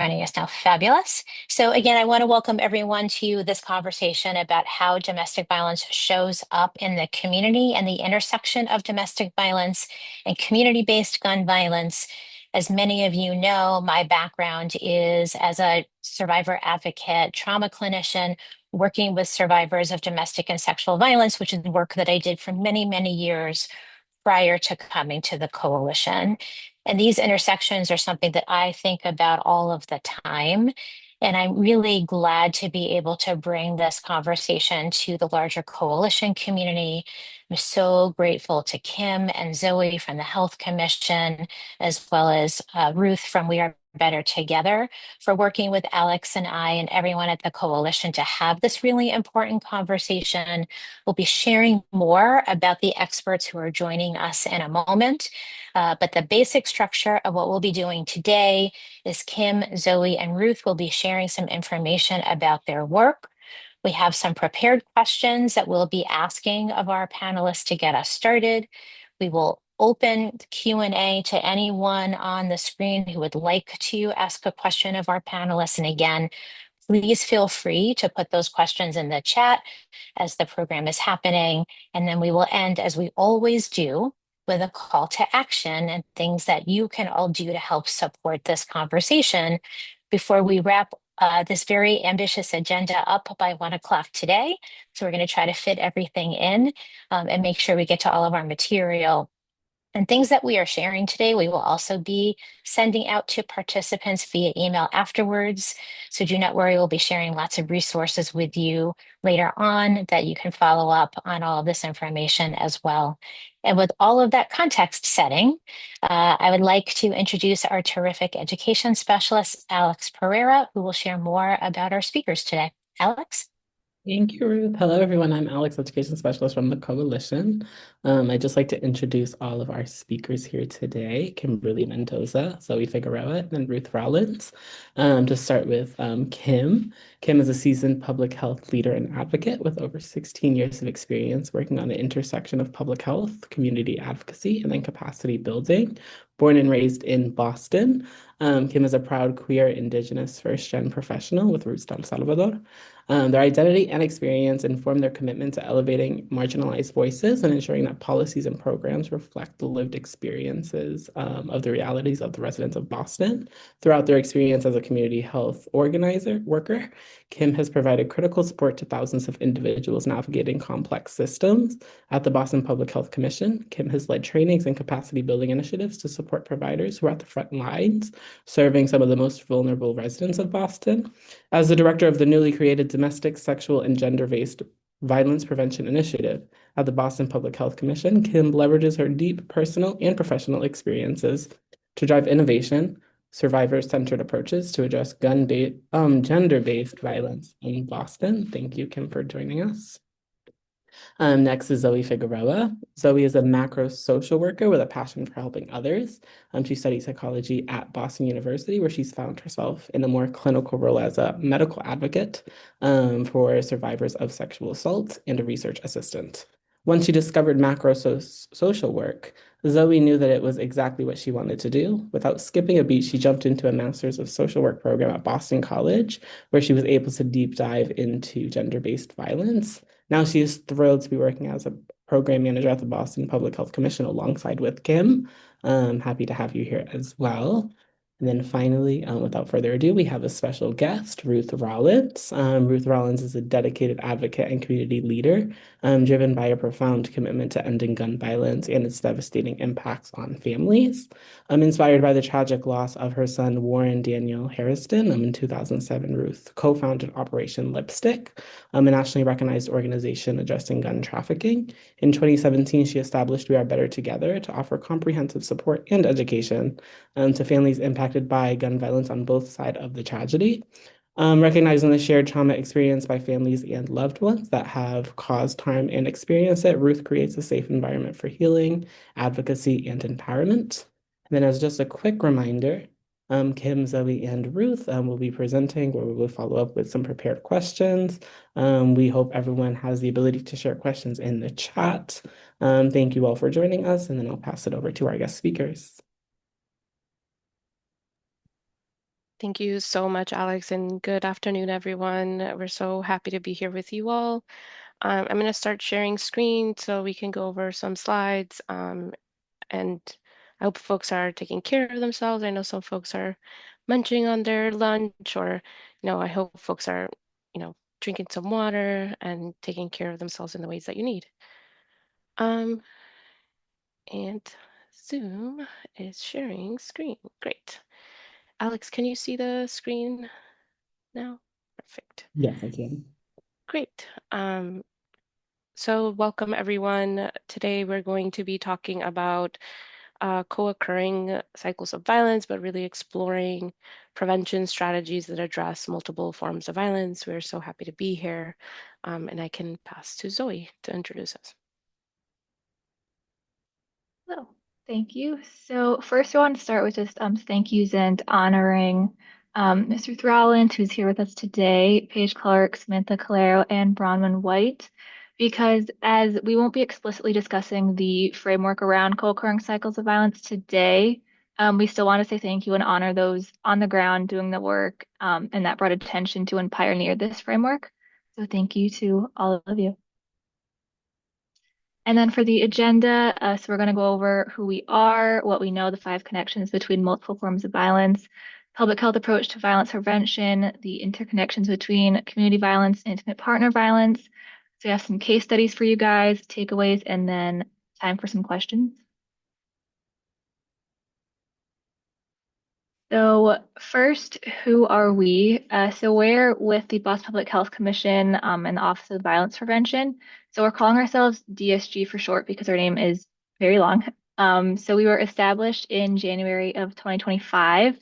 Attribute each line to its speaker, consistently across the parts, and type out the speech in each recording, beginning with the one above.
Speaker 1: joining us now. Fabulous. So again, I want to welcome everyone to this conversation about how domestic violence shows up in the community and the intersection of domestic violence and community-based gun violence. As many of you know, my background is as a survivor advocate, trauma clinician, working with survivors of domestic and sexual violence, which is work that I did for many, many years prior to coming to the coalition. And these intersections are something that I think about all of the time. And I'm really glad to be able to bring this conversation to the larger coalition community. I'm so grateful to Kim and Zoe from the Health Commission, as well as Ruth from We Are Better Together, for working with Alex and I and everyone at the coalition to have this really important conversation. We'll be sharing more about the experts who are joining us in a moment. But the basic structure of what we'll be doing today is Kim, Zoe, and Ruth will be sharing some information about their work. We have some prepared questions that we'll be asking of our panelists to get us started. We will open the Q&A to anyone on the screen who would like to ask a question of our panelists. And again, please feel free to put those questions in the chat as the program is happening. And then we will end, as we always do, with a call to action and things that you can all do to help support this conversation before we wrap this very ambitious agenda up by 1 o'clock today. So we're going to try to fit everything in and make sure we get to all of our material. And things that we are sharing today, we will also be sending out to participants via email afterwards. So do not worry, we'll be sharing lots of resources with you later on that you can follow up on all of this information as well. And with all of that context setting, I would like to introduce our terrific education specialist, Alex Pereira, who will share more about our speakers today. Alex?
Speaker 2: Thank you, Ruth. Hello, everyone. I'm Alex, Education Specialist from the Coalition. I'd just like to introduce all of our speakers here today, Kimberly Mendoza, Zoe Figueroa, and Ruth Rollins. To start with Kim. Kim is a seasoned public health leader and advocate with over 16 years of experience working on the intersection of public health, community advocacy, and then capacity building. Born and raised in Boston, Kim is a proud queer, Indigenous, first-gen professional with roots in El Salvador. Their identity and experience inform their commitment to elevating marginalized voices and ensuring that policies and programs reflect the lived experiences of the realities of the residents of Boston. Throughout their experience as a community health worker, Kim has provided critical support to thousands of individuals navigating complex systems. At the Boston Public Health Commission, Kim has led trainings and capacity building initiatives to support providers who are at the front lines, serving some of the most vulnerable residents of Boston. As the director of the newly created Domestic, Sexual, and Gender-Based Violence Prevention Initiative at the Boston Public Health Commission, Kim leverages her deep personal and professional experiences to drive innovation, survivor-centered approaches to address gender-based violence in Boston. Thank you, Kim, for joining us. Next is Zoe Figueroa. Zoe is a macro social worker with a passion for helping others. She studied psychology at Boston University, where she's found herself in a more clinical role as a medical advocate for survivors of sexual assault and a research assistant. Once she discovered macro social work, Zoe knew that it was exactly what she wanted to do. Without skipping a beat, she jumped into a Master's of Social Work program at Boston College, where she was able to deep dive into gender-based violence. Now she is thrilled to be working as a program manager at the Boston Public Health Commission alongside with Kim. Happy to have you here as well. And then finally, without further ado, we have a special guest, Ruth Rollins. Ruth Rollins is a dedicated advocate and community leader, driven by a profound commitment to ending gun violence and its devastating impacts on families. Inspired by the tragic loss of her son, Warren Daniel Hairston, in 2007, Ruth co-founded Operation Lipstick, a nationally recognized organization addressing gun trafficking. In 2017, she established We Are Better Together to offer comprehensive support and education to families impacted by gun violence on both sides of the tragedy. Recognizing the shared trauma experienced by families and loved ones that have caused harm and experienced it, Ruth creates a safe environment for healing, advocacy, and empowerment. And then as just a quick reminder, Kim, Zoe, and Ruth will be presenting, where we will follow up with some prepared questions. We hope everyone has the ability to share questions in the chat. Thank you all for joining us, and then I'll pass it over to our guest speakers.
Speaker 3: Thank you so much, Alex, and good afternoon, everyone. We're so happy to be here with you all. I'm going to start sharing screen so we can go over some slides. And I hope folks are taking care of themselves. I know some folks are munching on their lunch, or, I hope folks are, drinking some water and taking care of themselves in the ways that you need. Um, and Zoom is sharing screen. Great. Alex, can you see the screen now? Perfect.
Speaker 2: Yes, I can.
Speaker 3: Great. So welcome everyone. Today we're going to be talking about co-occurring cycles of violence, but really exploring prevention strategies that address multiple forms of violence. We're so happy to be here. And I can pass to Zoe to introduce us.
Speaker 4: Hello, thank you. So first, I want to start with just thank yous and honoring Ms. Ruth Rollins, who's here with us today, Paige Clark, Samantha Calero, and Bronwyn White, because as we won't be explicitly discussing the framework around co-occurring cycles of violence today, we still want to say thank you and honor those on the ground doing the work and that brought attention to and pioneered this framework. So thank you to all of you. And then for the agenda, so we're going to go over who we are, what we know, the five connections between multiple forms of violence, public health approach to violence prevention, the interconnections between community violence and intimate partner violence. So we have some case studies for you guys, takeaways, and then time for some questions. So first, who are we? So we're with the Boston Public Health Commission and the Office of Violence Prevention. So we're calling ourselves DSG for short because our name is very long. So we were established in January of 2025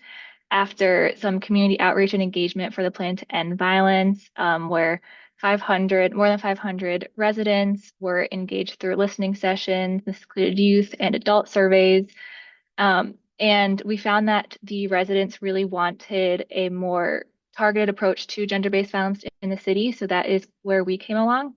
Speaker 4: after some community outreach and engagement for the plan to end violence, where more than 500 residents were engaged through listening sessions, the secluded youth and adult surveys. And we found that the residents really wanted a more targeted approach to gender-based violence in the city. So that is where we came along.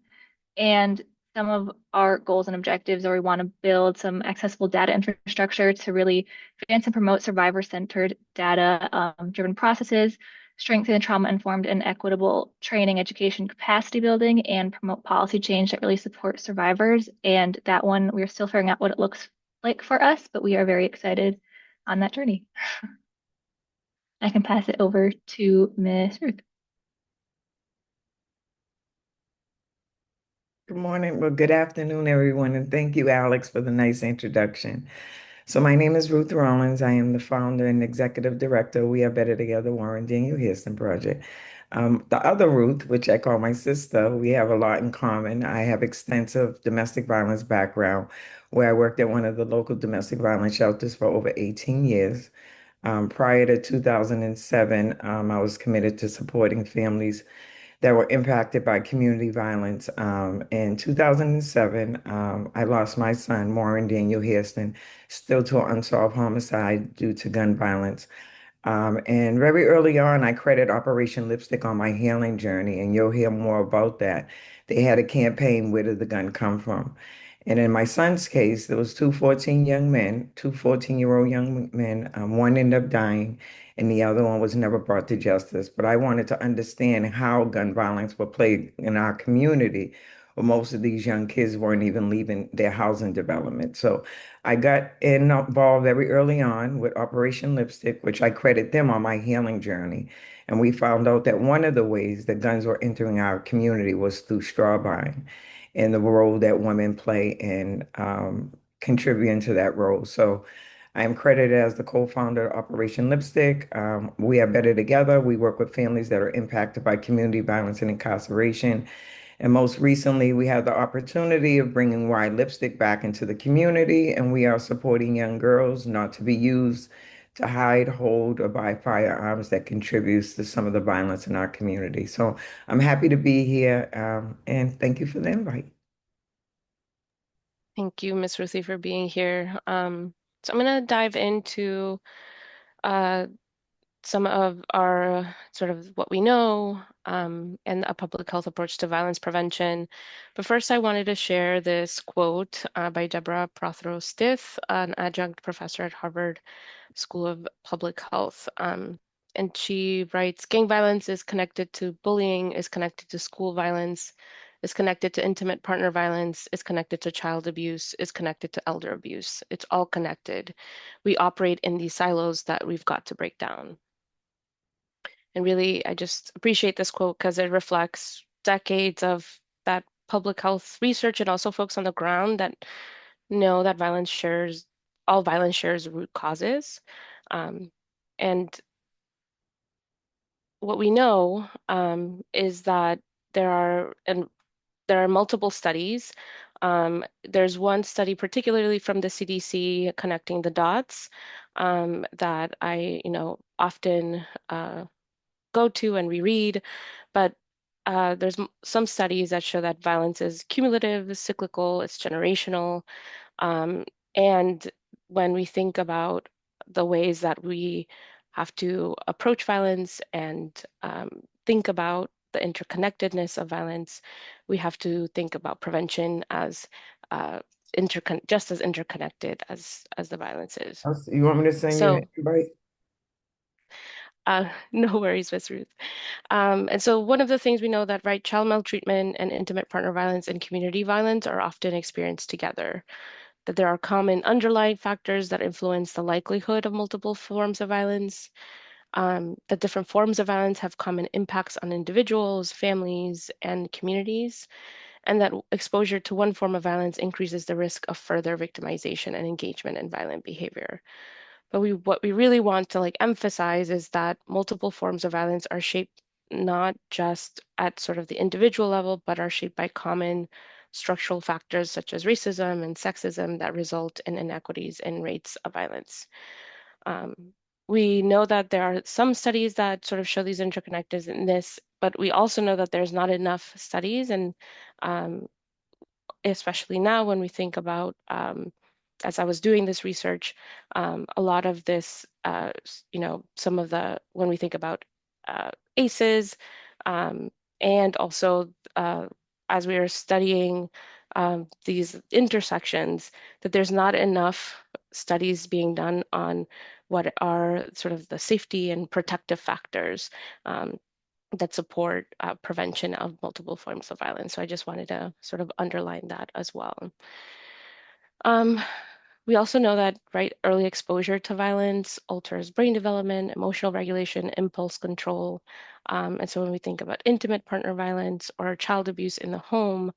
Speaker 4: And some of our goals and objectives are we want to build some accessible data infrastructure to really advance and promote survivor-centered data driven processes, strengthen trauma-informed and equitable training, education, capacity building, and promote policy change that really supports survivors. And that one, we're still figuring out what it looks like for us, but we are very excited on that journey. I can pass it over to Miss Ruth.
Speaker 5: Good morning. Well, good afternoon, everyone, and thank you, Alex, for the nice introduction. So, my name is Ruth Rollins. I am the founder and executive director. We Are Better Together, Warren Daniel Hairston Project. The other Ruth, which I call my sister, we have a lot in common. I have extensive domestic violence background, where I worked at one of the local domestic violence shelters for over 18 years. Prior to 2007, I was committed to supporting families that were impacted by community violence. In 2007, I lost my son, Warren Daniel Hairston, still to an unsolved homicide due to gun violence. And very early on, I credit Operation Lipstick on my healing journey, and you'll hear more about that. They had a campaign, Where Did the Gun Come From? And in my son's case, there was two 14 young men, two 14-year-old young men. One ended up dying, and the other one was never brought to justice. But I wanted to understand how gun violence would play in our community, where most of these young kids weren't even leaving their housing development. So I got involved very early on with Operation Lipstick, which I credit them on my healing journey. And we found out that one of the ways that guns were entering our community was through straw buying and the role that women play in contributing to that role. So I am credited as the co-founder of Operation Lipstick. We are better together. We work with families that are impacted by community violence and incarceration. And most recently, we had the opportunity of bringing White Lipstick back into the community, and we are supporting young girls not to be used to hide, hold, or buy firearms that contributes to some of the violence in our community. So I'm happy to be here, and thank you for the invite.
Speaker 3: Thank you, Miss Ruthie, for being here. So I'm going to dive into uh, some of our sort of what we know and a public health approach to violence prevention. But first, I wanted to share this quote by Deborah Prothero-Stith, an adjunct professor at Harvard School of Public Health. And she writes, gang violence is connected to bullying, is connected to school violence, is connected to intimate partner violence, is connected to child abuse, is connected to elder abuse. It's all connected. We operate in these silos that we've got to break down. And really, I just appreciate this quote because it reflects decades of that public health research and also folks on the ground that know that all violence shares root causes. Um, and what we know is that there are multiple studies. There's one study, particularly from the CDC, connecting the dots that I, often go to and reread. But there's some studies that show that violence is cumulative, cyclical, it's generational. Um, and when we think about the ways that we have to approach violence and think about the interconnectedness of violence, we have to think about prevention as just as interconnected as the violence is.
Speaker 5: You want me to send you an
Speaker 3: So,
Speaker 5: invite?
Speaker 3: no worries, Miss Ruth. And so one of the things we know that, right, child maltreatment and intimate partner violence and community violence are often experienced together, that there are common underlying factors that influence the likelihood of multiple forms of violence, that different forms of violence have common impacts on individuals, families, and communities, and that exposure to one form of violence increases the risk of further victimization and engagement in violent behavior. But what we really want to emphasize is that multiple forms of violence are shaped not just at sort of the individual level, but are shaped by common structural factors such as racism and sexism that result in inequities in rates of violence. Um, we know that there are some studies that sort of show these interconnectedness in this, but we also know that there's not enough studies, and um, especially now when we think about, as I was doing this research, a lot of this, some of when we think about ACEs, um, and also as we are studying these intersections, that there's not enough studies being done on what are sort of the safety and protective factors that support prevention of multiple forms of violence. So I just wanted to sort of underline that as well. Um, we also know that, right, early exposure to violence alters brain development, emotional regulation, impulse control. And so when we think about intimate partner violence or child abuse in the home,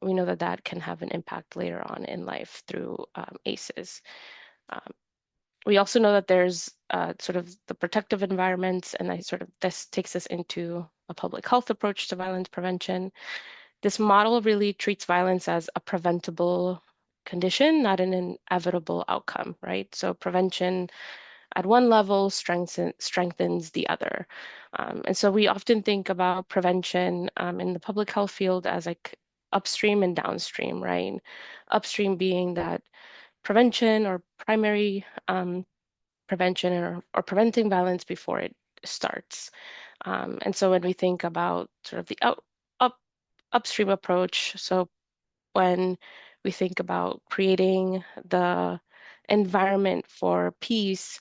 Speaker 3: we know that that can have an impact later on in life through ACEs. Um, we also know that there's sort of the protective environments, and this takes us into a public health approach to violence prevention. This model really treats violence as a preventable condition, not an inevitable outcome, right? So prevention at one level strengthens the other. And so we often think about prevention in the public health field as upstream and downstream, right? Upstream being that prevention or primary prevention or preventing violence before it starts. And so when we think about sort of the up, upstream approach, so when we think about creating the environment for peace,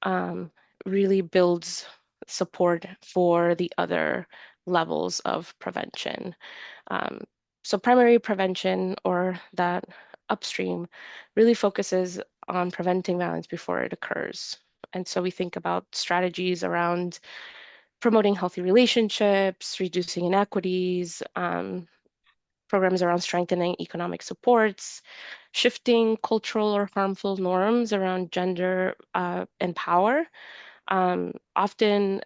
Speaker 3: um, really builds support for the other levels of prevention. Um, so primary prevention, or that upstream, really focuses on preventing violence before it occurs. And so we think about strategies around promoting healthy relationships, reducing inequities, programs around strengthening economic supports, shifting cultural or harmful norms around gender and power. Often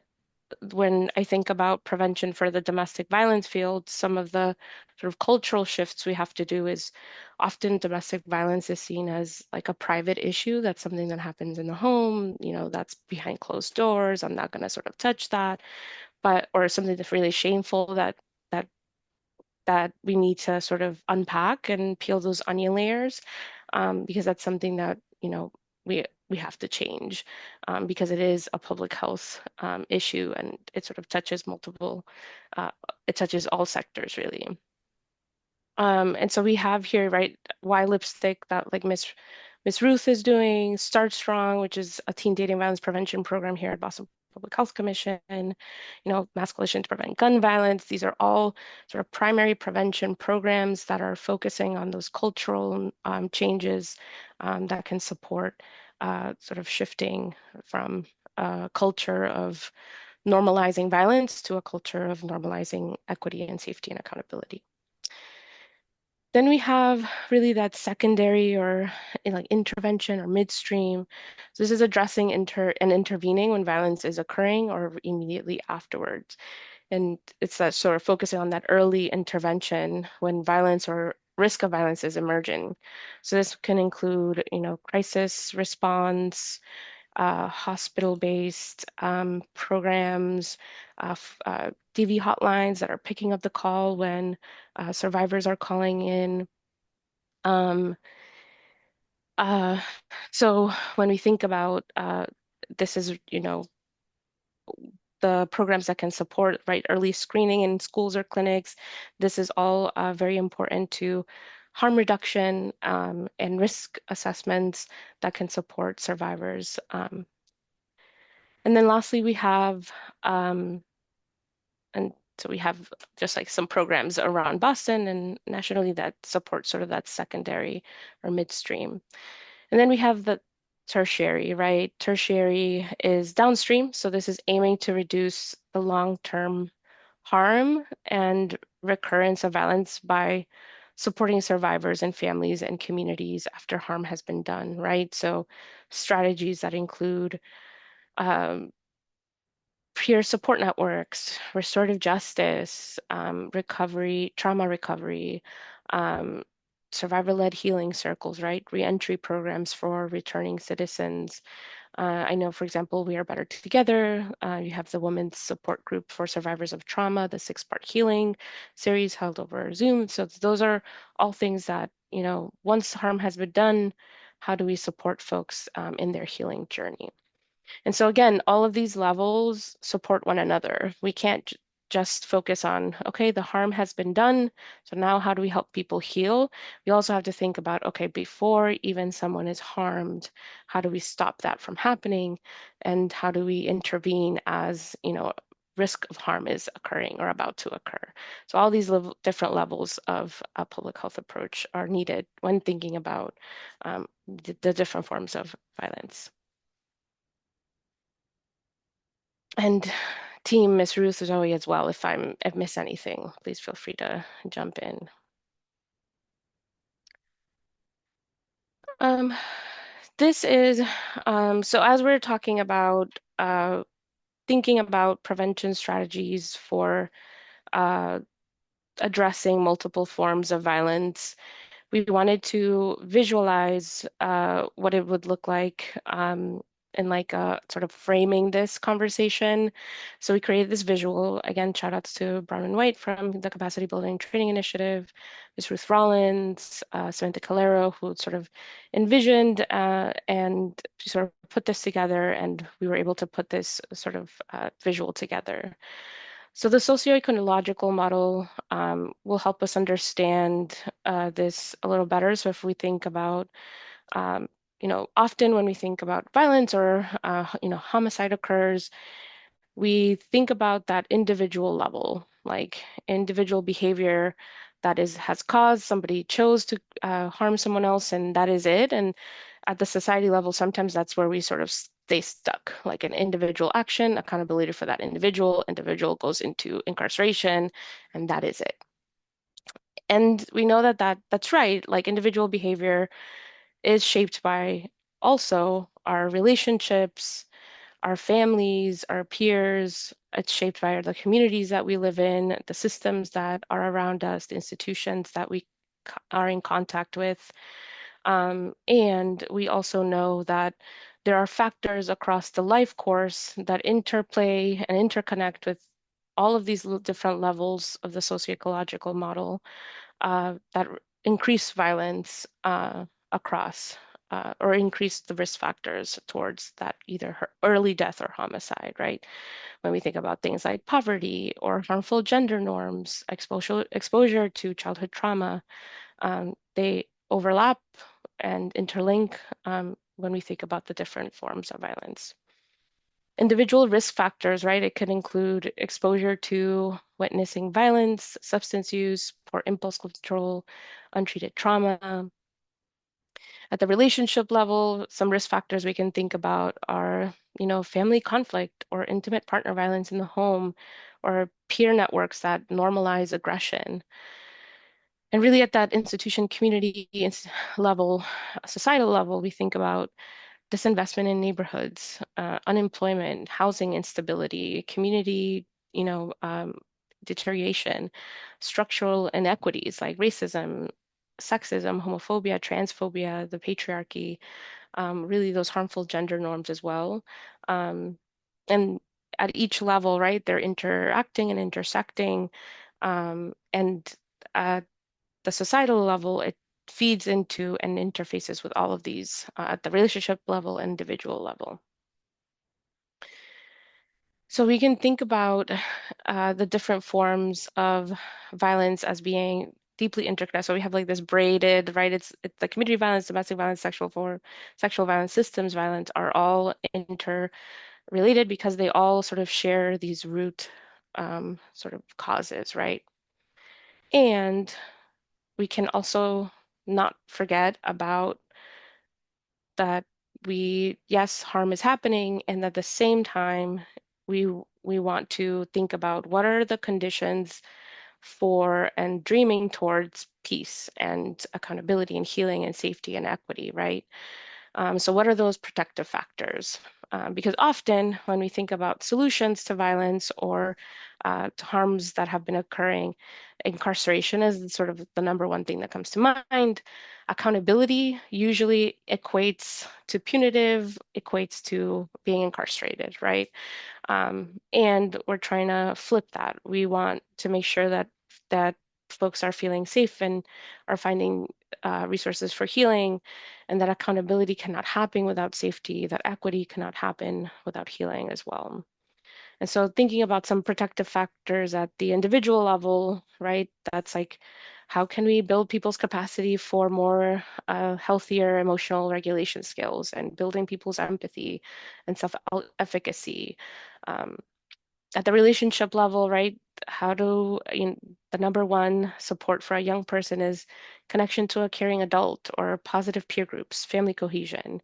Speaker 3: when I think about prevention for the domestic violence field, some of the sort of cultural shifts we have to do is often domestic violence is seen as like a private issue. That's something that happens in the home, that's behind closed doors. I'm not going to sort of touch that, or something that's really shameful that that we need to sort of unpack and peel those onion layers, because that's something that, we have to change, because it is a public health issue, and it sort of touches uh, it touches all sectors really. And so we have here, right, Why Lipstick, that Miss Ruth is doing, Start Strong, which is a teen dating violence prevention program here at Boston Public Health Commission, Mass Coalition to Prevent Gun Violence. These are all sort of primary prevention programs that are focusing on those cultural changes that can support sort of shifting from a culture of normalizing violence to a culture of normalizing equity and safety and accountability. Then we have really that secondary or like intervention or midstream. So this is addressing and intervening when violence is occurring or immediately afterwards. And it's that sort of focusing on that early intervention when violence or risk of violence is emerging. So this can include, crisis response, hospital-based programs, DV hotlines that are picking up the call when survivors are calling in. Um, uh, so when we think about this is, the programs that can support early screening in schools or clinics, this is all very important to harm reduction and risk assessments that can support survivors. And then lastly, we have, and so we have just like some programs around Boston and nationally that support sort of that secondary or midstream. And then we have the tertiary, right? Tertiary is downstream. So this is aiming to reduce the long-term harm and recurrence of violence by supporting survivors and families and communities after harm has been done, right? So strategies that include um, peer support networks, restorative justice, recovery, trauma recovery, um, survivor-led healing circles, right? Reentry programs for returning citizens. I know, for example, We Are Better Together. You have the Women's Support Group for Survivors of Trauma, the 6-part healing series held over Zoom. So those are all things that, once harm has been done, how do we support folks in their healing journey? And so again, all of these levels support one another. We can't just focus on, okay, the harm has been done. So now how do we help people heal? We also have to think about, okay, before even someone is harmed, how do we stop that from happening? And how do we intervene as, risk of harm is occurring or about to occur? So all these different levels of a public health approach are needed when thinking about the different forms of violence. And team Miss Ruth Zoe as well. If I've missed anything, please feel free to jump in. Um, this is so as we're talking about thinking about prevention strategies for uh, addressing multiple forms of violence, we wanted to visualize what it would look like in like sort of framing this conversation. So we created this visual. Again, shout outs to Brown and White from the Capacity Building Training Initiative, Ms. Ruth Rollins, Samantha Calero, who sort of envisioned and sort of put this together, and we were able to put this sort of visual together. So the socio-ecological model will help us understand this a little better. So if we think about, often when we think about violence or, homicide occurs, we think about that individual level, like individual behavior that has caused somebody chose to harm someone else, and that is it. And at the society level, sometimes that's where we sort of stay stuck, like an individual action, accountability for that individual goes into incarceration, and that is it. And we know that's right. Like individual behavior is shaped by also our relationships, our families, our peers. It's shaped by the communities that we live in, the systems that are around us, the institutions that we are in contact with. And we also know that there are factors across the life course that interplay and interconnect with all of these different levels of the socio-ecological model that increase violence across or increase the risk factors towards that either early death or homicide, right? When we think about things like poverty or harmful gender norms, exposure to childhood trauma, they overlap and interlink when we think about the different forms of violence. Individual risk factors, right? It could include exposure to witnessing violence, substance use, poor impulse control, untreated trauma. At the relationship level, some risk factors we can think about are, family conflict or intimate partner violence in the home, or peer networks that normalize aggression. And really at that institution, community level, societal level, we think about disinvestment in neighborhoods, unemployment, housing instability, community, you know, um, deterioration, structural inequities like racism, sexism, homophobia, transphobia, the patriarchy, really those harmful gender norms as well. Um, and at each level, right, they're interacting and intersecting. And at the societal level, it feeds into and interfaces with all of these at the relationship level and individual level. So we can think about the different forms of violence as being deeply interconnected. So we have like this braided, right? It's the community violence, domestic violence, sexual violence, systems violence are all interrelated because they all sort of share these root sort of causes, right? And we can also not forget about that yes, harm is happening, and at the same time, we we want to think about what are the conditions for and dreaming towards peace and accountability and healing and safety and equity, right? So what are those protective factors? Because often when we think about solutions to violence or to harms that have been occurring, incarceration is sort of the number one thing that comes to mind. Accountability usually equates to punitive, equates to being incarcerated, right? And we're trying to flip that. We want to make sure that folks are feeling safe and are finding resources for healing, and that accountability cannot happen without safety, that equity cannot happen without healing as well. And so thinking about some protective factors at the individual level, right? That's like, how can we build people's capacity for more healthier emotional regulation skills and building people's empathy and self-efficacy? Um, at the relationship level, right? How do the number one support for a young person is connection to a caring adult or positive peer groups, family cohesion,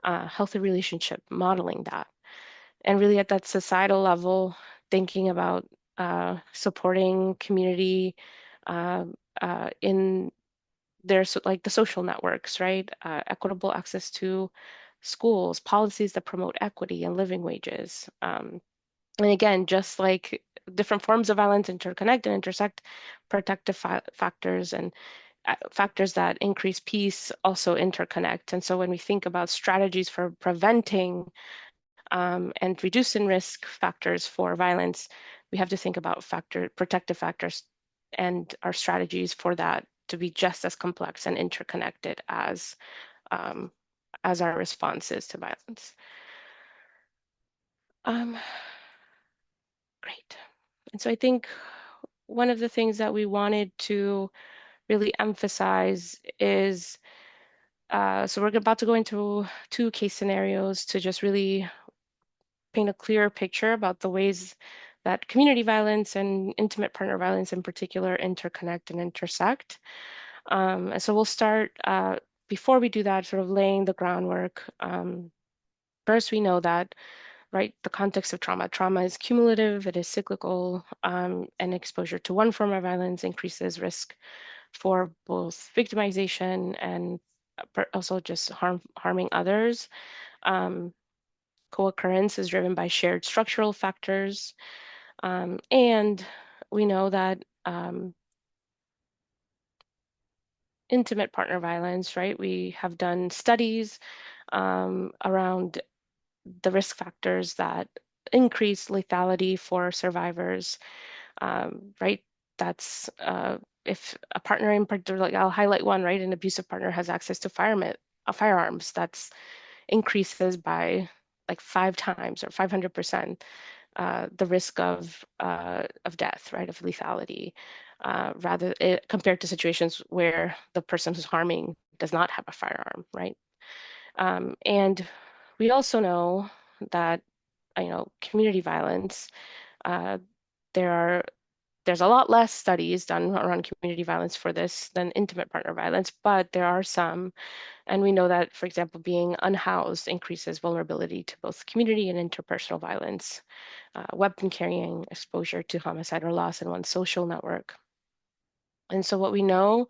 Speaker 3: healthy relationship, modeling that. And really at that societal level, thinking about supporting community uh, in their like the social networks, right? Equitable access to schools, policies that promote equity and living wages. And again, just like different forms of violence interconnect and intersect, protective factors and factors that increase peace also interconnect. And so when we think about strategies for preventing and reducing risk factors for violence, we have to think about protective factors and our strategies for that to be just as complex and interconnected um, as our responses to violence. Um, Great. And so I think one of the things that we wanted to really emphasize is so we're about to go into two case scenarios to just really paint a clearer picture about the ways that community violence and intimate partner violence in particular interconnect and intersect. And so we'll start, before we do that, sort of laying the groundwork. First, we know that, right, the context of trauma. Trauma is cumulative, it is cyclical, and exposure to one form of violence increases risk for both victimization and also just harming others. Um, Co-occurrence is driven by shared structural factors, and we know that intimate partner violence, right? We have done studies around the risk factors that increase lethality for survivors, right? That's if a partner in particular, like I'll highlight one, right? An abusive partner has access to firearms. That's increases by like 5 times or 500% the risk of death, right? Of lethality, compared to situations where the person who's harming does not have a firearm, right? And we also know that community violence, uh, there are there's a lot less studies done around community violence for this than intimate partner violence, but there are some. And we know that, for example, being unhoused increases vulnerability to both community and interpersonal violence, weapon carrying, exposure to homicide or loss in one's social network. And so what we know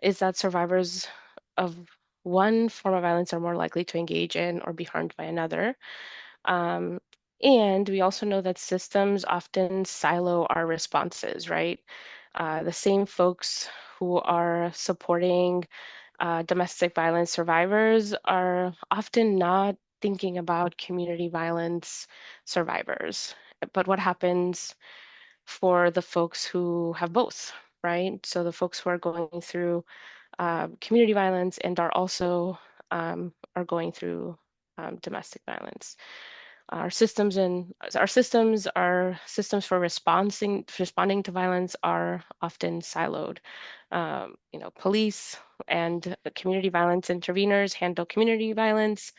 Speaker 3: is that survivors of one form of violence are more likely to engage in or be harmed by another. Um, and we also know that systems often silo our responses, right? The same folks who are supporting domestic violence survivors are often not thinking about community violence survivors. But what happens for the folks who have both, right? So the folks who are going through community violence and are also are going through domestic violence. Our systems for responding to violence are often siloed. Police and community violence interveners handle community violence.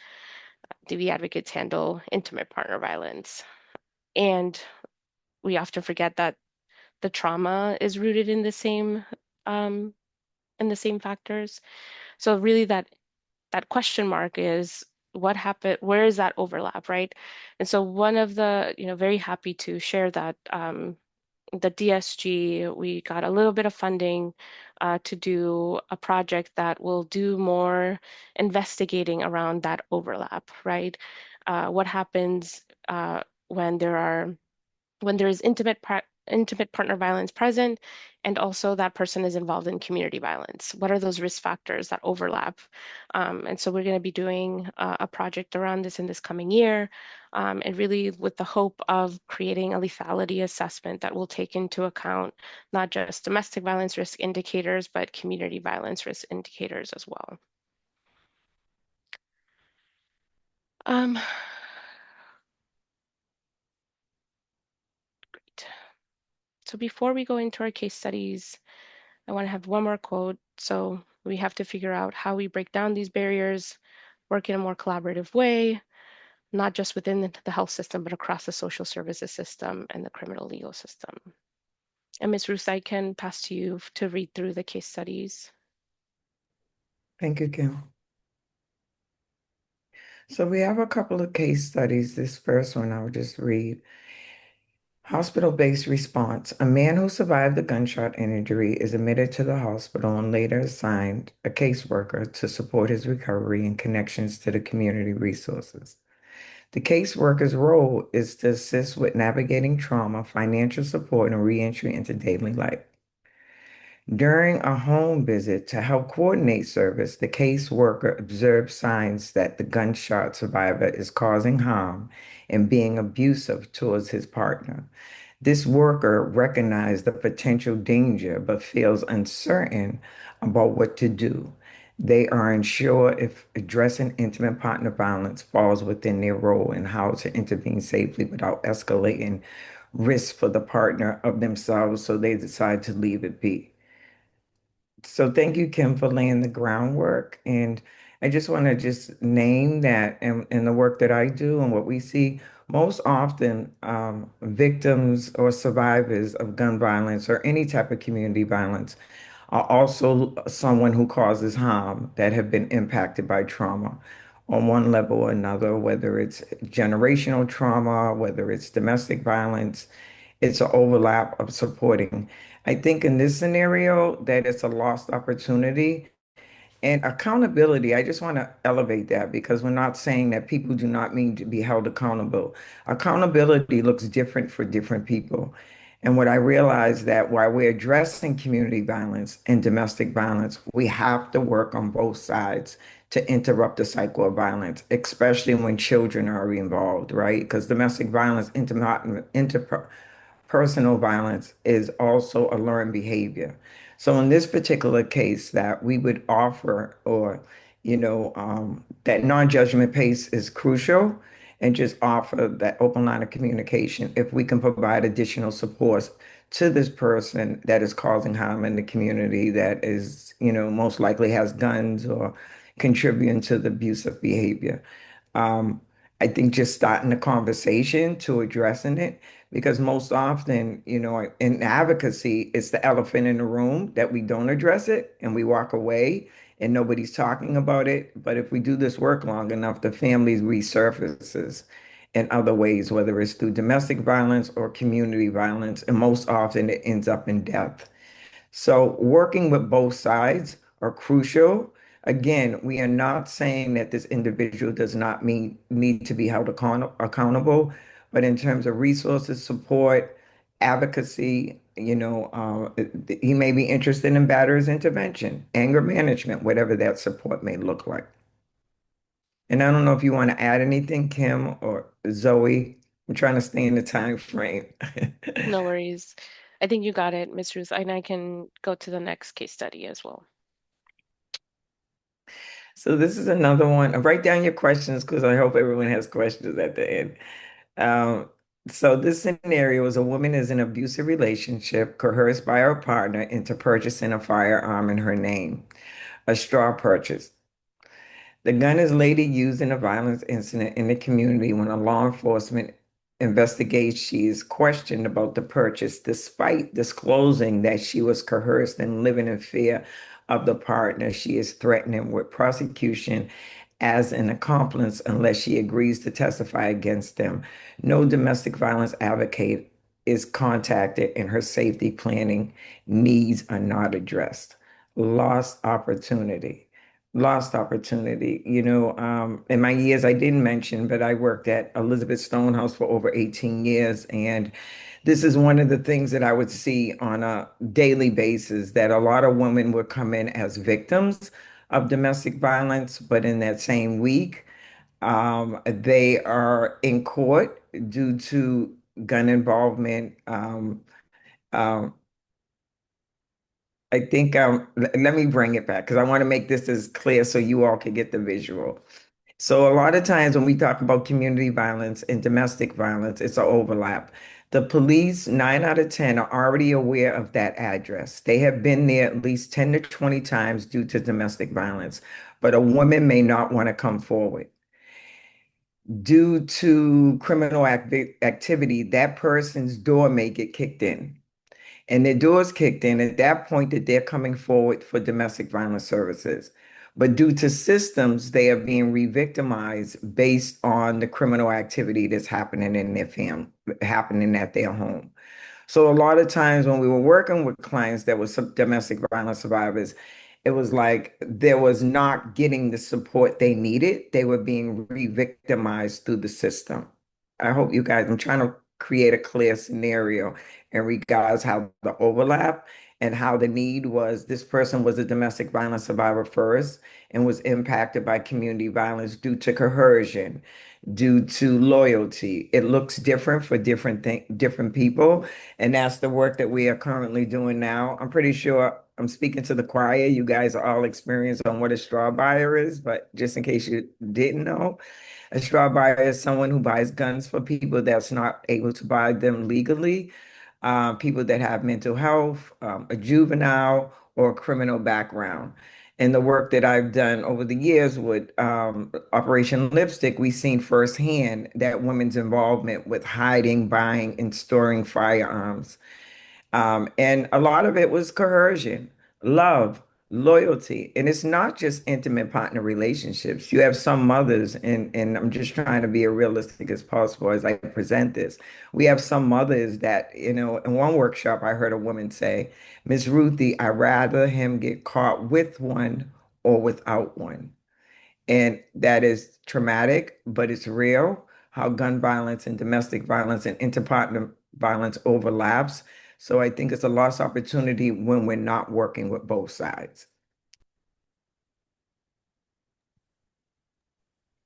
Speaker 3: DV advocates handle intimate partner violence. And we often forget that the trauma is rooted um, in the same factors. So really that question mark is what happened, where is that overlap, right? And so one of the, very happy to share that the DSG, we got a little bit of funding to do a project that will do more investigating around that overlap, right? What happens when there is intimate partner violence present, and also that person is involved in community violence. What are those risk factors that overlap? And so we're going to be doing a project around this in this coming year, and really with the hope of creating a lethality assessment that will take into account not just domestic violence risk indicators, but community violence risk indicators as well. Um, Great. So before we go into our case studies, I want to have one more quote. So we have to figure out how we break down these barriers, work in a more collaborative way, not just within the health system, but across the social services system and the criminal legal system. And Ms. Ruth, I can pass to you to read through the case studies.
Speaker 5: Thank you, Kim. So we have a couple of case studies. This first one I'll just read. Hospital-based response. A man who survived a gunshot injury is admitted to the hospital and later assigned a caseworker to support his recovery and connections to the community resources. The caseworker's role is to assist with navigating trauma, financial support, and reentry into daily life. During a home visit to help coordinate service, the caseworker observed signs that the gunshot survivor is causing harm and being abusive towards his partner. This worker recognized the potential danger but feels uncertain about what to do. They are unsure if addressing intimate partner violence falls within their role and how to intervene safely without escalating risk for the partner of themselves, so they decide to leave it be. So thank you, Kim, for laying the groundwork. And I just want to just name that in the work that I do and what we see most often, victims or survivors of gun violence or any type of community violence are also someone who causes harm that have been impacted by trauma on one level or another, whether it's generational trauma, whether it's domestic violence. It's an overlap of supporting. I think in this scenario that it's a lost opportunity and accountability. I just want to elevate that because we're not saying that people do not mean to be held accountable. Accountability looks different for different people. And what I realize that while we're addressing community violence and domestic violence, we have to work on both sides to interrupt the cycle of violence, especially when children are involved, right? Because domestic violence, personal violence is also a learned behavior. So in this particular case that we would offer or, that non-judgment pace is crucial and just offer that open line of communication if we can provide additional support to this person that is causing harm in the community that is, most likely has guns or contributing to the abusive behavior. Um, I think just starting the conversation to addressing it, because most often, in advocacy, it's the elephant in the room that we don't address it and we walk away and nobody's talking about it. But if we do this work long enough, the family resurfaces in other ways, whether it's through domestic violence or community violence, and most often it ends up in death. So working with both sides are crucial. Again, we are not saying that this individual does not need to be held accountable, but in terms of resources, support, advocacy, he may be interested in batterer's intervention, anger management, whatever that support may look like. And I don't know if you want to add anything, Kim or Zoe. I'm trying to stay in the time frame.
Speaker 3: No worries. I think you got it, Miss Ruth, and I can go to the next case study as well.
Speaker 5: So this is another one. Write down your questions because I hope everyone has questions at the end. Um, so this scenario is a woman is in an abusive relationship, coerced by her partner into purchasing a firearm in her name, a straw purchase. The gun is later used in a violence incident in the community when a law enforcement investigates. She is questioned about the purchase, despite disclosing that she was coerced and living in fear of the partner. She is threatened with prosecution as an accomplice unless she agrees to testify against them. No domestic violence advocate is contacted, and her safety planning needs are not addressed. Lost opportunity. Lost opportunity. In my years, I didn't mention, but I worked at Elizabeth Stonehouse for over 18 years. And this is one of the things that I would see on a daily basis, that a lot of women would come in as victims of domestic violence, but in that same week, they are in court due to gun involvement. Um, I think let me bring it back because I want to make this as clear so you all can get the visual. So a lot of times when we talk about community violence and domestic violence, it's an overlap. The police, 9 out of 10, are already aware of that address. They have been there at least 10 to 20 times due to domestic violence, but a woman may not want to come forward. Due to criminal activity, that person's door may get kicked in. And their doors kicked in at that point that they're coming forward for domestic violence services. But due to systems, they are being re-victimized based on the criminal activity that's happening in their family, happening at their home. So a lot of times when we were working with clients that were domestic violence survivors, it was like there was not getting the support they needed. They were being re-victimized through the system. I hope you guys, I'm trying to create a clear scenario in regards how the overlap and how the need was this person was a domestic violence survivor first and was impacted by community violence due to coercion, due to loyalty. It looks different for different people, and that's the work that we are currently doing now. I'm pretty sure I'm speaking to the choir. You guys are all experienced on what a straw buyer is, but just in case you didn't know, a straw buyer is someone who buys guns for people that's not able to buy them legally, people that have mental health, a juvenile, or a criminal background. And the work that I've done over the years with Operation Lipstick, we've seen firsthand that women's involvement with hiding, buying, and storing firearms. And a lot of it was coercion, love, loyalty. And it's not just intimate partner relationships. You have some mothers, and I'm just trying to be as realistic as possible as I present this. We have some mothers that, in one workshop, I heard a woman say, Miss Ruthie, I'd rather him get caught with one or without one. And that is traumatic, but it's real how gun violence and domestic violence and interpartner violence overlaps. So I think it's a lost opportunity when we're not working with both sides.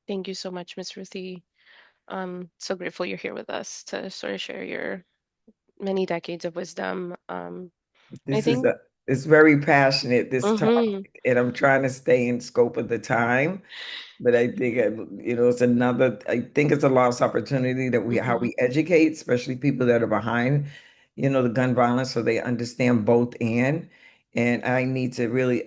Speaker 3: Thank you so much, Miss Ruthie. So grateful you're here with us to sort of share your many decades of wisdom. I
Speaker 5: This is
Speaker 3: think,
Speaker 5: it's very passionate, this
Speaker 3: mhm,
Speaker 5: topic, and I'm trying to stay in scope of the time. But I think, I think it's a lost opportunity that how
Speaker 3: mhm.
Speaker 5: we educate, especially people that are behind, the gun violence, so they understand both and I need to really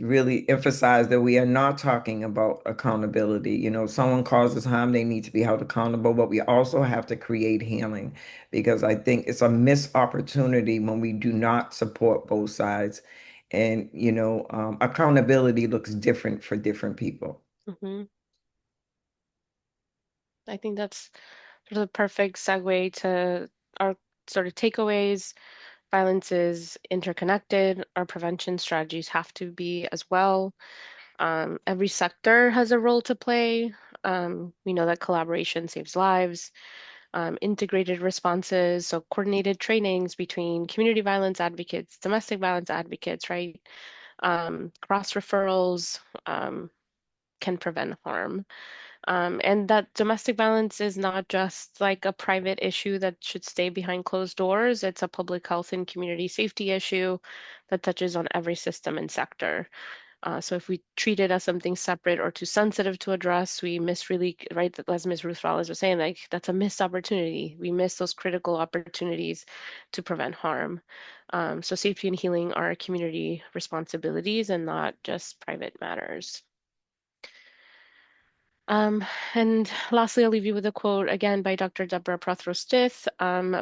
Speaker 5: really emphasize that we are not talking about accountability. Someone causes harm, they need to be held accountable, but we also have to create healing because I think it's a missed opportunity when we do not support both sides. And, accountability looks different for different people.
Speaker 3: Hmm. I think that's sort of the perfect segue to our sort of takeaways. Violence is interconnected. Our prevention strategies have to be as well. Every sector has a role to play. We know that collaboration saves lives. Integrated responses, so coordinated trainings between community violence advocates, domestic violence advocates, right? Cross referrals can prevent harm. And that domestic violence is not just like a private issue that should stay behind closed doors. It's a public health and community safety issue that touches on every system and sector. So if we treat it as something separate or too sensitive to address, we miss really, right, as Ms. Ruth Rollins was saying, like that's a missed opportunity. We miss those critical opportunities to prevent harm. So safety and healing are community responsibilities and not just private matters. Um, and lastly, I'll leave you with a quote again by Dr. Deborah Prothero-Stith.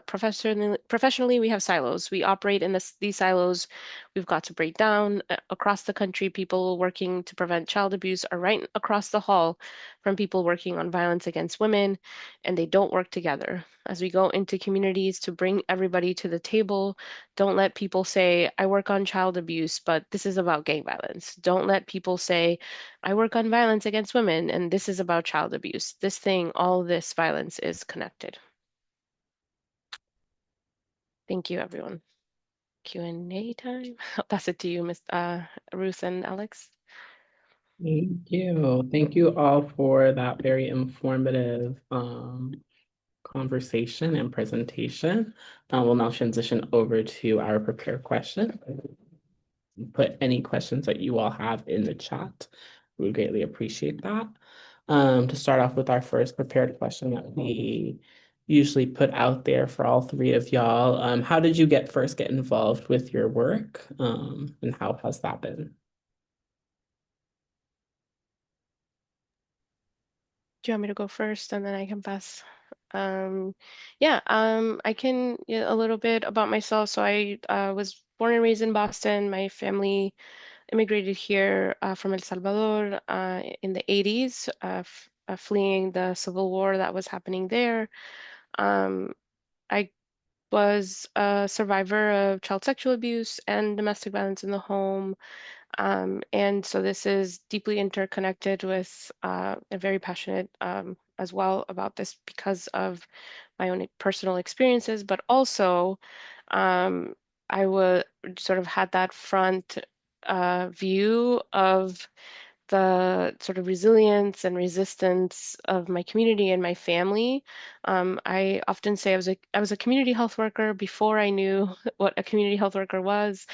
Speaker 3: Professionally, we have silos. We operate in these silos. We've got to break down. Across the country, people working to prevent child abuse are right across the hall from people working on violence against women, and they don't work together. As we go into communities to bring everybody to the table, don't let people say, I work on child abuse, but this is about gang violence. Don't let people say, I work on violence against women, and this is about child abuse. This thing, all this violence is connected. Thank you, everyone. Q&A time. I'll pass it to you, Miss Ruth and Alex.
Speaker 2: Thank you. Thank you all for that very informative conversation and presentation. We'll now transition over to our prepared question. Put any questions that you all have in the chat. We would greatly appreciate that. To start off with our first prepared question that we usually put out there for all three of y'all. How did you first get involved with your work? And how has that been?
Speaker 3: Do you want me to go first and then I can pass? I can, yeah, a little bit about myself. So I was born and raised in Boston. My family immigrated here from El Salvador in the 80s, fleeing the civil war that was happening there. Um, I was a survivor of child sexual abuse and domestic violence in the home. And so this is deeply interconnected with and very passionate as well about this because of my own personal experiences, but also um, I would sort of had that front view of the sort of resilience and resistance of my community and my family. I often say I was a community health worker before I knew what a community health worker was.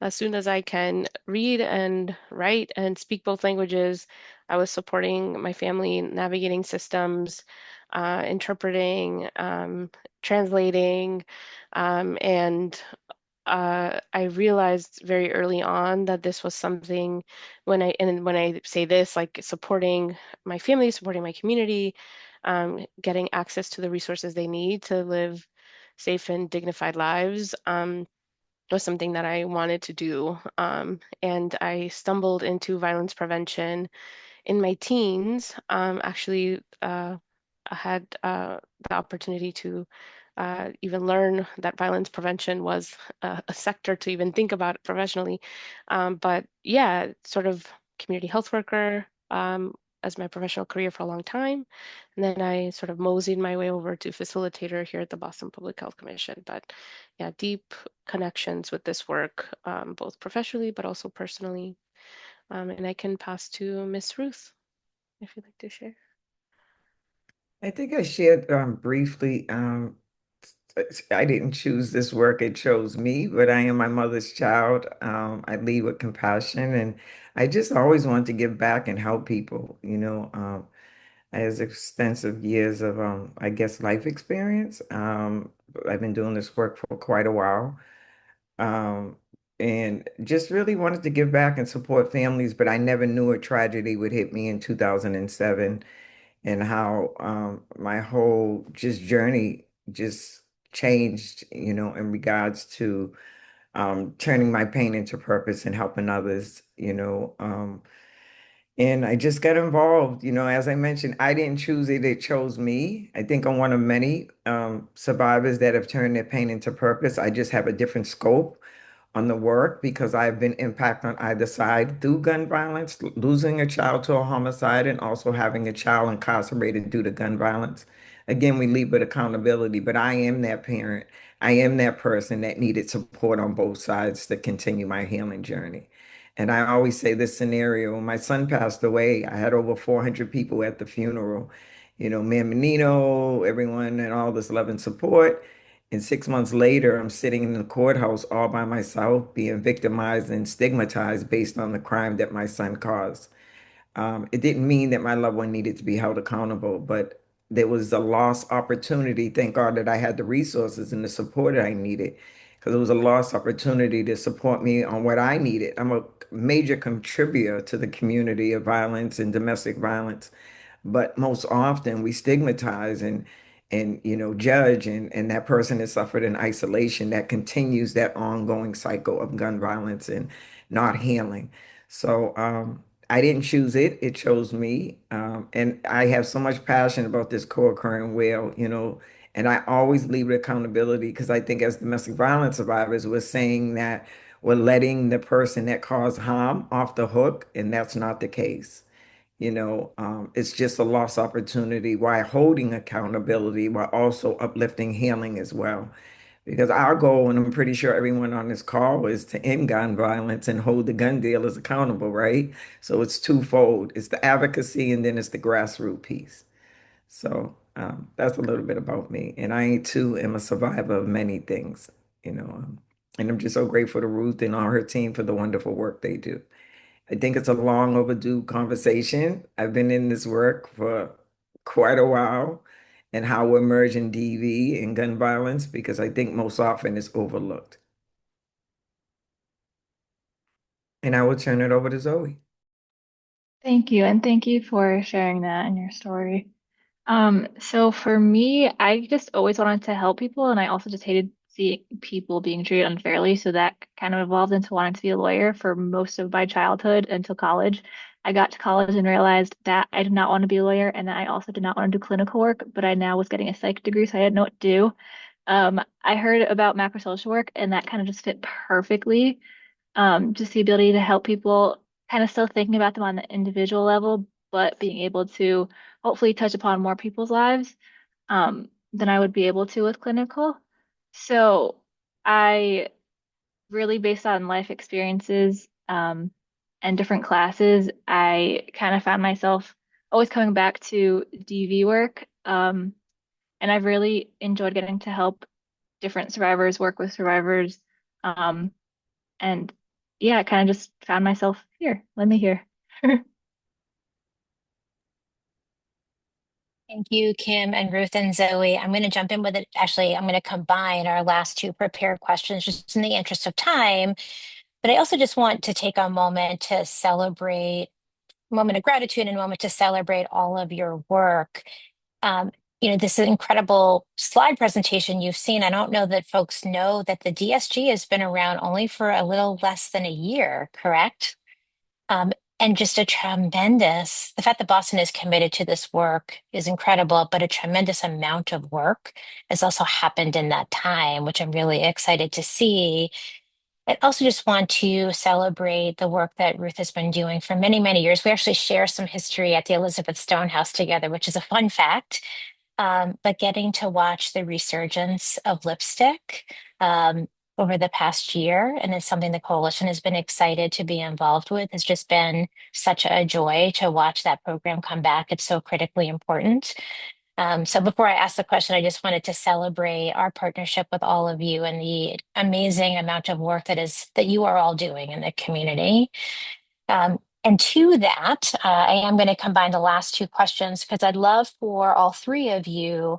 Speaker 3: As soon as I can read and write and speak both languages, I was supporting my family navigating systems, interpreting, translating, and I realized very early on that this was something when I say this, like supporting my family, supporting my community, getting access to the resources they need to live safe and dignified lives, was something that I wanted to do. And I stumbled into violence prevention in my teens. Actually, I had the opportunity to even learn that violence prevention was a sector to even think about professionally. But yeah, sort of community health worker as my professional career for a long time. And then I sort of moseyed my way over to facilitator here at the Boston Public Health Commission. But yeah, deep connections with this work, both professionally but also personally. And I can pass to Miss Ruth if you'd like to share.
Speaker 5: I think I shared briefly. I didn't choose this work, it chose me, but I am my mother's child. I lead with compassion, and I just always want to give back and help people. I have extensive years of, I guess, life experience. I've been doing this work for quite a while. Um, and just really wanted to give back and support families, but I never knew a tragedy would hit me in 2007 and how my whole just journey just changed, in regards to turning my pain into purpose and helping others. And I just got involved. As I mentioned, I didn't choose it, it chose me. I think I'm one of many survivors that have turned their pain into purpose. I just have a different scope on the work because I've been impacted on either side through gun violence, losing a child to a homicide, and also having a child incarcerated due to gun violence. Again, we lead with accountability, but I am that parent. I am that person that needed support on both sides to continue my healing journey. And I always say this scenario, when my son passed away, I had over 400 people at the funeral, Man Menino, everyone, and all this love and support. And 6 months later, I'm sitting in the courthouse all by myself, being victimized and stigmatized based on the crime that my son caused. It didn't mean that my loved one needed to be held accountable, but there was a lost opportunity. Thank God that I had the resources and the support I needed, because it was a lost opportunity to support me on what I needed. I'm a major contributor to the community of violence and domestic violence, but most often we stigmatize and judge, and that person has suffered in isolation that continues that ongoing cycle of gun violence and not healing. So I didn't choose it, it chose me. And I have so much passion about this co-occurring will, and I always leave with accountability, because I think as domestic violence survivors, we're saying that we're letting the person that caused harm off the hook, and that's not the case. It's just a lost opportunity while holding accountability, while also uplifting healing as well. Because our goal, and I'm pretty sure everyone on this call, is to end gun violence and hold the gun dealers accountable, right? So it's twofold. It's the advocacy, and then it's the grassroots piece. So that's a little bit about me. And I too am a survivor of many things, you know. And I'm just so grateful to Ruth and all her team for the wonderful work they do. I think it's a long overdue conversation. I've been in this work for quite a while, and how we're merging DV and gun violence, because I think most often it's overlooked. And I will turn it over to Zoe.
Speaker 4: Thank you, and thank you for sharing that in your story. So for me, I just always wanted to help people, and I also just hated seeing people being treated unfairly. So that kind of evolved into wanting to be a lawyer for most of my childhood until college. I got to college and realized that I did not want to be a lawyer, and that I also did not want to do clinical work, but I now was getting a psych degree, so I didn't know what to do. I heard about macrosocial work, and that kind of just fit perfectly. Just the ability to help people, kind of still thinking about them on the individual level, but being able to hopefully touch upon more people's lives than I would be able to with clinical. So I really, based on life experiences and different classes, I kind of found myself always coming back to DV work. And I've really enjoyed getting to help different survivors work with survivors. Um, and yeah, I kind of just found myself here. Let me hear.
Speaker 1: Thank you, Kim and Ruth and Zoe. I'm going to jump in with it. Actually, I'm going to combine our last two prepared questions just in the interest of time. But I also just want to take a moment to celebrate, a moment of gratitude and a moment to celebrate all of your work. Um, this incredible slide presentation you've seen. I don't know that folks know that the DSG has been around only for a little less than a year, correct? Um, and just the fact that Boston is committed to this work is incredible, but a tremendous amount of work has also happened in that time, which I'm really excited to see. I also just want to celebrate the work that Ruth has been doing for many, many years. We actually share some history at the Elizabeth Stone House together, which is a fun fact. But getting to watch the resurgence of lipstick over the past year, and it's something the coalition has been excited to be involved with, has just been such a joy to watch that program come back. It's so critically important. So before I ask the question, I just wanted to celebrate our partnership with all of you and the amazing amount of work that you are all doing in the community. And to that, I am going to combine the last two questions because I'd love for all three of you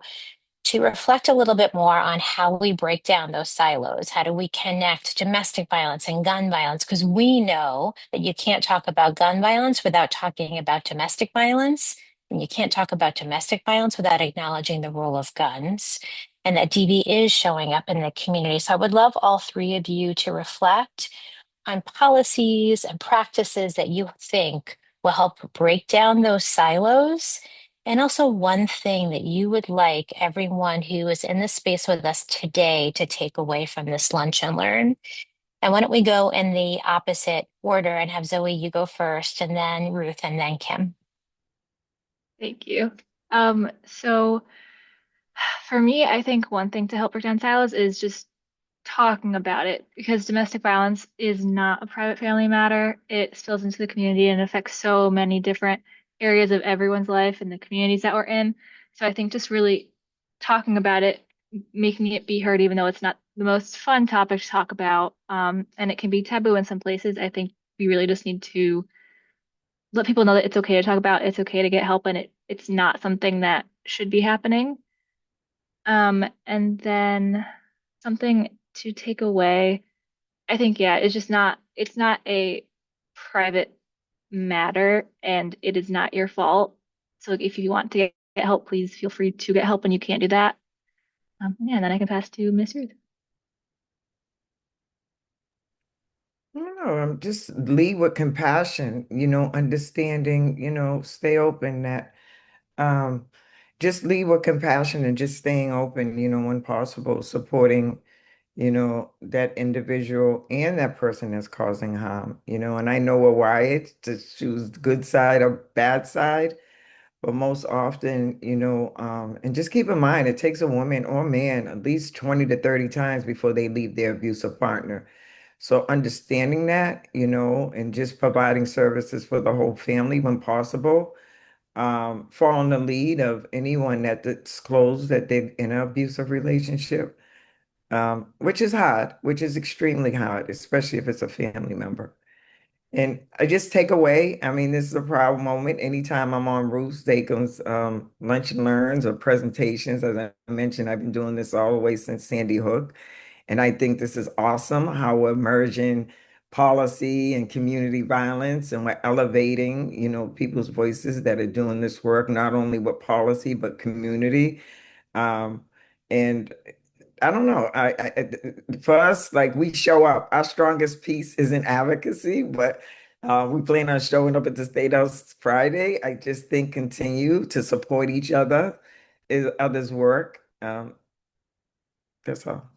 Speaker 1: to reflect a little bit more on how we break down those silos. How do we connect domestic violence and gun violence? Because we know that you can't talk about gun violence without talking about domestic violence. And you can't talk about domestic violence without acknowledging the role of guns, and that DV is showing up in the community. So I would love all three of you to reflect on policies and practices that you think will help break down those silos. And also, one thing that you would like everyone who is in this space with us today to take away from this lunch and learn. And why don't we go in the opposite order and have Zoe, you go first, and then Ruth, and then Kim.
Speaker 4: Thank you. So for me, I think one thing to help break down silos is just talking about it because domestic violence is not a private family matter. It spills into the community and affects so many different areas of everyone's life and the communities that we're in. So I think just really talking about it, making it be heard, even though it's not the most fun topic to talk about, and it can be taboo in some places. I think we really just need to let people know that it's okay to talk about, it's okay to get help, and it's not something that should be happening. And then something to take away, I think, yeah, it's not a private matter and it is not your fault. So if you want to get help, please feel free to get help when you can't do that. Yeah, and then I can pass to Miss Ruth.
Speaker 5: No, just lead with compassion, understanding, stay open that um just lead with compassion and just staying open, when possible, supporting, that individual and that person that's causing harm, and I know we're wired to choose good side or bad side, but most often, and just keep in mind, it takes a woman or man at least 20 to 30 times before they leave their abusive partner. So understanding that, and just providing services for the whole family when possible, following the lead of anyone that disclosed that they're in an abusive relationship, which is hard, which is extremely hard, especially if it's a family member. And I just take away, I mean, this is a proud moment. Anytime I'm on Ruth Steakums, Lunch and Learns or presentations, as I mentioned, I've been doing this all the way since Sandy Hook. And I think this is awesome how we're merging policy and community violence and we're elevating, people's voices that are doing this work, not only with policy, but community. And I don't know. For us, like we show up. Our strongest piece is in advocacy, but we plan on showing up at the State House Friday. I just think continue to support each other, is others' work. That's all.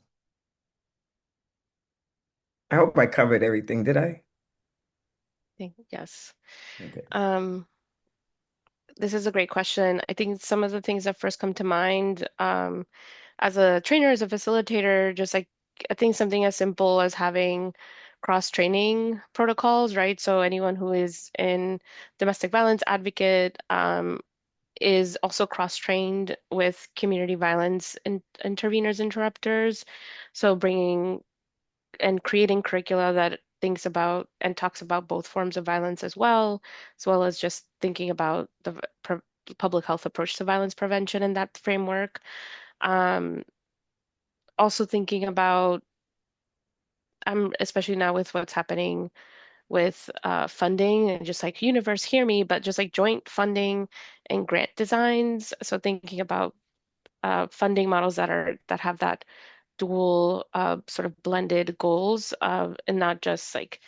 Speaker 5: I hope I covered everything. Did I?
Speaker 3: Yes.
Speaker 5: Okay.
Speaker 3: Um, this is a great question. I think some of the things that first come to mind, as a trainer, as a facilitator, just like I think something as simple as having cross-training protocols, right? So anyone who is in domestic violence advocate, is also cross-trained with community violence interveners, interrupters. So bringing and creating curricula that thinks about and talks about both forms of violence as well as just thinking about the public health approach to violence prevention in that framework. Um, Also thinking about, especially now with what's happening with funding and just like universe hear me, but just like joint funding and grant designs. So thinking about funding models that have that dual sort of blended goals and not just like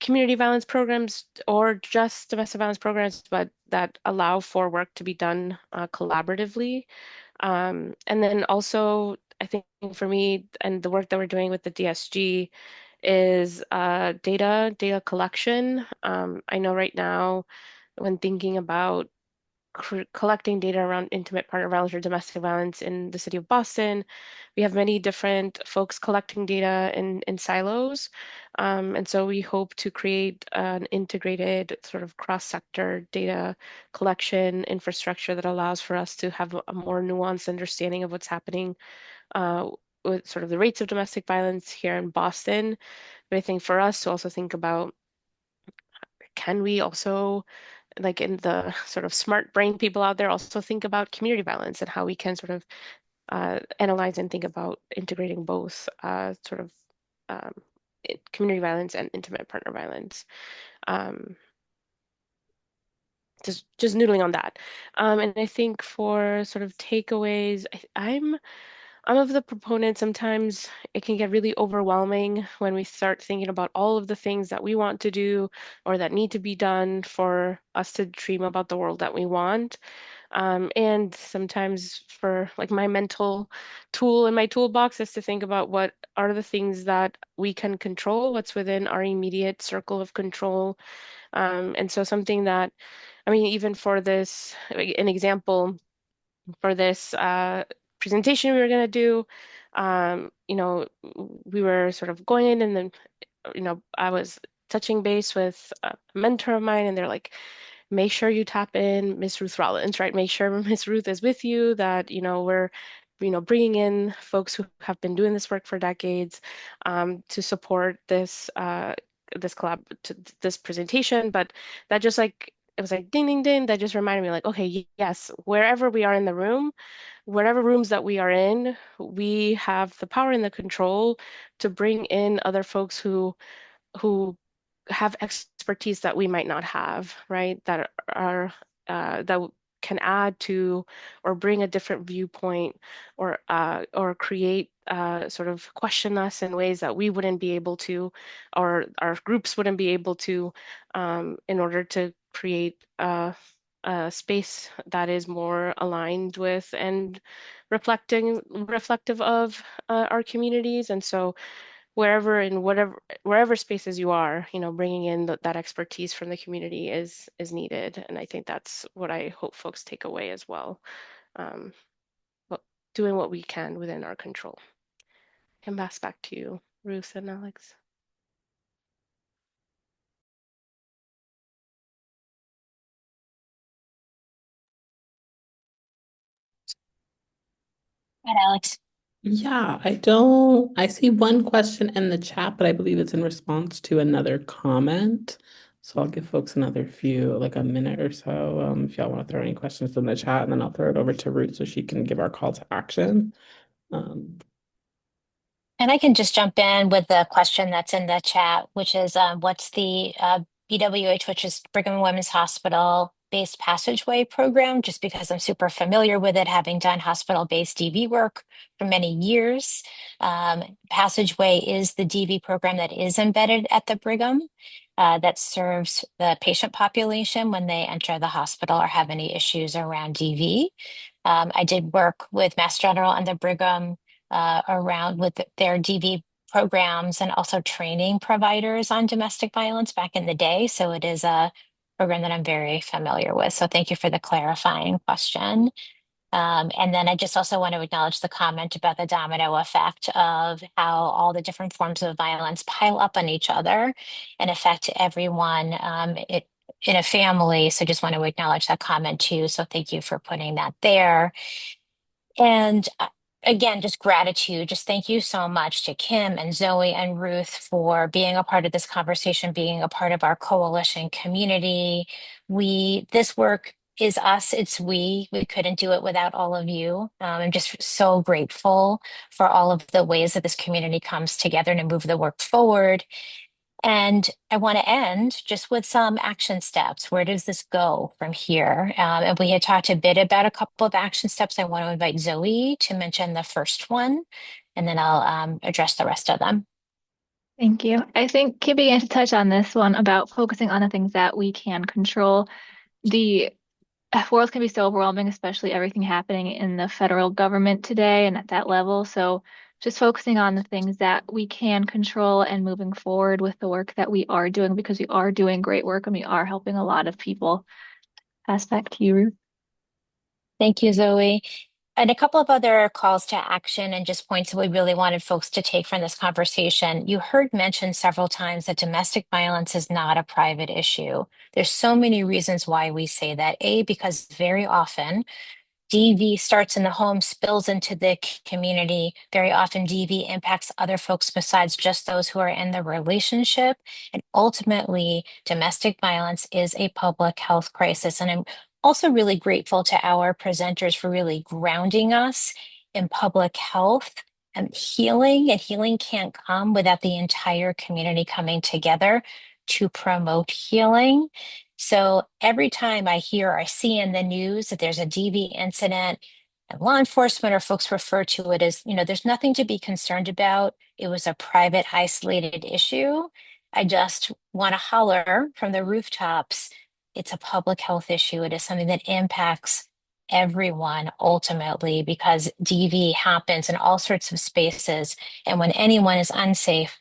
Speaker 3: community violence programs or just domestic violence programs, but that allow for work to be done collaboratively. And then also, I think for me and the work that we're doing with the DSG is data collection. I know right now when thinking about collecting data around intimate partner violence or domestic violence in the city of Boston. We have many different folks collecting data in silos. And so we hope to create an integrated sort of cross-sector data collection infrastructure that allows for us to have a more nuanced understanding of what's happening with sort of the rates of domestic violence here in Boston. But I think for us to also think about, can we also, like in the sort of smart brain people out there, also think about community violence and how we can sort of analyze and think about integrating both sort of um, community violence and intimate partner violence. Um, just noodling on that. And I think for sort of takeaways, I'm of the proponent. Sometimes it can get really overwhelming when we start thinking about all of the things that we want to do or that need to be done for us to dream about the world that we want. And sometimes for like my mental tool in my toolbox is to think about what are the things that we can control, what's within our immediate circle of control. And so something that, I mean, even for this, an example for this presentation we were going to do, we were sort of going in and then, I was touching base with a mentor of mine and they're like, make sure you tap in Miss Ruth Rollins, right? Make sure Miss Ruth is with you, that, we're, bringing in folks who have been doing this work for decades to support this this presentation. But that just like, it was like ding, ding, ding. That just reminded me like, okay, yes, wherever we are in the room, whatever rooms that we are in, we have the power and the control to bring in other folks who have expertise that we might not have, right? That can add to or bring a different viewpoint or create sort of question us in ways that we wouldn't be able to, or our groups wouldn't be able to, in order to create a space that is more aligned with and reflective of our communities. And so wherever spaces you are, bringing in that expertise from the community is needed. And I think that's what I hope folks take away as well. Um, but doing what we can within our control. And pass back to you, Ruth and Alex.
Speaker 1: And Alex.
Speaker 2: Yeah, I see one question in the chat, but I believe it's in response to another comment. So I'll give folks another few, like a minute or so, if y'all want to throw any questions in the chat, and then I'll throw it over to Ruth so she can give our call to action. Um,
Speaker 1: And I can just jump in with the question that's in the chat, which is what's the BWH, which is Brigham and Women's Hospital based passageway program, just because I'm super familiar with it, having done hospital-based DV work for many years. Passageway is the DV program that is embedded at the Brigham that serves the patient population when they enter the hospital or have any issues around DV. I did work with Mass General and the Brigham around with their DV programs and also training providers on domestic violence back in the day. So it is a program that I'm very familiar with. So thank you for the clarifying question. And then I just also want to acknowledge the comment about the domino effect of how all the different forms of violence pile up on each other and affect everyone in a family. So just want to acknowledge that comment too. So thank you for putting that there. And again, just gratitude. Just thank you so much to Kim and Zoe and Ruth for being a part of this conversation, being a part of our coalition community. This work is us, it's we. We couldn't do it without all of you. I'm just so grateful for all of the ways that this community comes together to move the work forward. And I want to end just with some action steps. Where does this go from here? And we had talked a bit about a couple of action steps. I want to invite Zoe to mention the first one, and then I'll address the rest of them.
Speaker 4: Thank you. I think Kim began to touch on this one about focusing on the things that we can control. The world can be so overwhelming, especially everything happening in the federal government today and at that level. So just focusing on the things that we can control and moving forward with the work that we are doing, because we are doing great work and we are helping a lot of people. Pass back to you, Ruth.
Speaker 1: Thank you, Zoe. And a couple of other calls to action and just points that we really wanted folks to take from this conversation. You heard mentioned several times that domestic violence is not a private issue. There's so many reasons why we say that. A, because very often DV starts in the home, spills into the community. Very often, DV impacts other folks besides just those who are in the relationship. And ultimately, domestic violence is a public health crisis. And I'm also really grateful to our presenters for really grounding us in public health and healing can't come without the entire community coming together to promote healing. So every time I hear or see in the news that there's a DV incident, and law enforcement or folks refer to it as, there's nothing to be concerned about. It was a private, isolated issue. I just want to holler from the rooftops. It's a public health issue. It is something that impacts everyone ultimately because DV happens in all sorts of spaces. And when anyone is unsafe,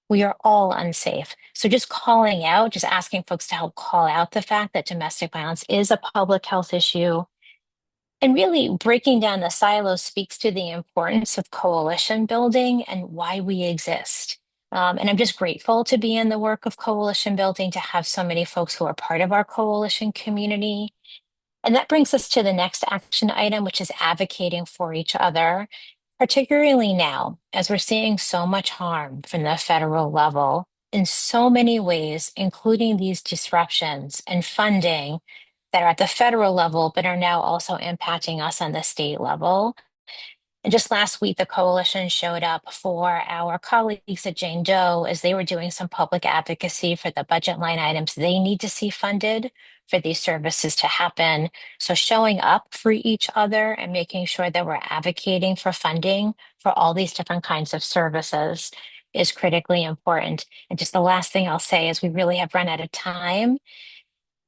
Speaker 1: we are all unsafe. So just calling out, just asking folks to help call out the fact that domestic violence is a public health issue. And really breaking down the silos speaks to the importance of coalition building and why we exist. And I'm just grateful to be in the work of coalition building, to have so many folks who are part of our coalition community. And that brings us to the next action item, which is advocating for each other, particularly now, as we're seeing so much harm from the federal level in so many ways, including these disruptions and funding that are at the federal level, but are now also impacting us on the state level. And just last week, the coalition showed up for our colleagues at Jane Doe as they were doing some public advocacy for the budget line items they need to see funded for these services to happen. So showing up for each other and making sure that we're advocating for funding for all these different kinds of services is critically important. And just the last thing I'll say is we really have run out of time.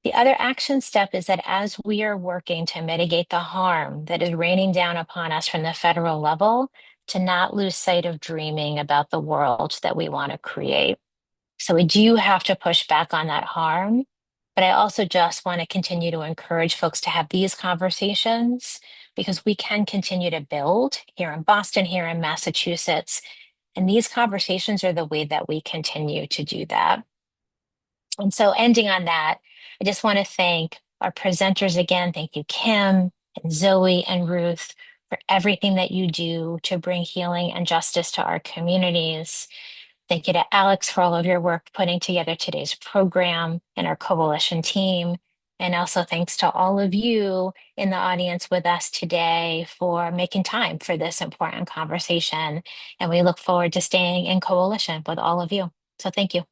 Speaker 1: The other action step is that as we are working to mitigate the harm that is raining down upon us from the federal level, to not lose sight of dreaming about the world that we want to create. So we do have to push back on that harm. But I also just want to continue to encourage folks to have these conversations because we can continue to build here in Boston, here in Massachusetts. And these conversations are the way that we continue to do that. And so ending on that, I just want to thank our presenters again. Thank you, Kim and Zoe and Ruth, for everything that you do to bring healing and justice to our communities. Thank you to Alex for all of your work putting together today's program and our coalition team. And also thanks to all of you in the audience with us today for making time for this important conversation. And we look forward to staying in coalition with all of you. So thank you.